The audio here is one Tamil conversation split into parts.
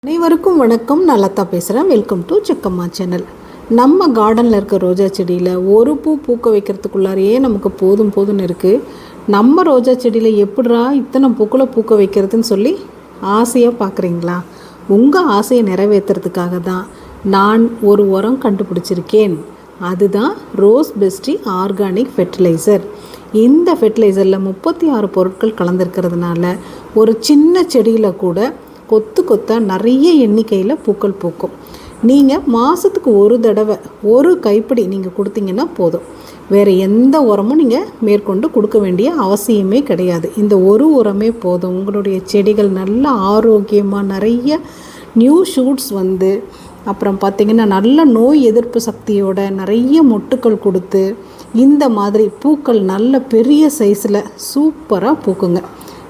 அனைவருக்கும் வணக்கம். நல்லதா பேசுகிறேன். வெல்கம் டு செக்கம்மா சேனல். நம்ம கார்டனில் இருக்க ரோஜா செடியில் ஒரு பூ பூக்க வைக்கிறதுக்குள்ளாரையே நமக்கு போதும்னு இருக்குது. நம்ம ரோஜா செடியில் எப்படிரா இத்தனை பூக்களை பூக்க வைக்கிறதுன்னு சொல்லி ஆசையாக பார்க்குறீங்களா? உங்கள் ஆசையை நிறைவேற்றுறதுக்காக தான் நான் ஒரு உரம் கண்டுபிடிச்சிருக்கேன். அதுதான் ரோஸ் பெஸ்டி ஆர்கானிக் ஃபெர்டிலைசர். இந்த ஃபெர்டிலைசரில் 36 பொருட்கள் கலந்துருக்கிறதுனால ஒரு சின்ன செடியில் கூட கொத்தாக நிறைய எண்ணிக்கையில் பூக்கள் பூக்கும். நீங்கள் மாதத்துக்கு ஒரு தடவை ஒரு கைப்பிடி நீங்கள் கொடுத்தீங்கன்னா போதும். வேறு எந்த உரமும் நீங்கள் மேற்கொண்டு கொடுக்க வேண்டிய அவசியமே கிடையாது. இந்த ஒரு உரமே போதும். உங்களுடைய செடிகள் நல்ல ஆரோக்கியமாக நிறைய நியூ ஷூட்ஸ் வந்து அப்புறம் பார்த்திங்கன்னா நல்ல நோய் எதிர்ப்பு சக்தியோட நிறைய மொட்டுக்கள் கொடுத்து இந்த மாதிரி பூக்கள் நல்ல பெரிய சைஸில் சூப்பராக பூக்குங்க.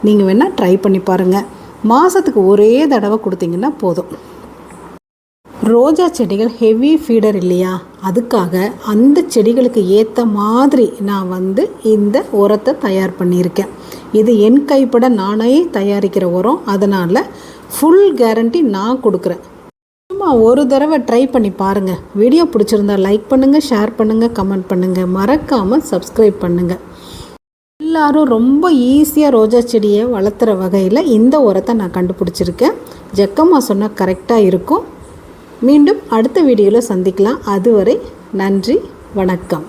நீங்கள் வேணால் ட்ரை பண்ணி பாருங்கள். மாதத்துக்கு ஒரே தடவை கொடுத்தீங்கன்னா போதும். ரோஜா செடிகள் ஹெவி ஃபீடர் இல்லையா? அதுக்காக அந்த செடிகளுக்கு ஏற்ற மாதிரி நான் இந்த உரத்தை தயார் பண்ணியிருக்கேன். இது என் கைப்பட நானே தயாரிக்கிற உரம். அதனால் ஃபுல் கேரண்டி நான் கொடுக்குறேன். சும்மா ஒரு தடவை ட்ரை பண்ணி பாருங்கள். வீடியோ பிடிச்சிருந்தா லைக் பண்ணுங்கள், ஷேர் பண்ணுங்கள், கமெண்ட் பண்ணுங்கள். மறக்காமல் சப்ஸ்கிரைப் பண்ணுங்கள். எல்லாரும் ரொம்ப ஈஸியாக ரோஜா செடியை வளர்த்துற வகையில் இந்த உரத்தை நான் கண்டுபிடிச்சிருக்கேன். ஜக்கம்மா சொன்னால் கரெக்டாக இருக்கும். மீண்டும் அடுத்த வீடியோவில் சந்திக்கலாம். அதுவரை நன்றி, வணக்கம்.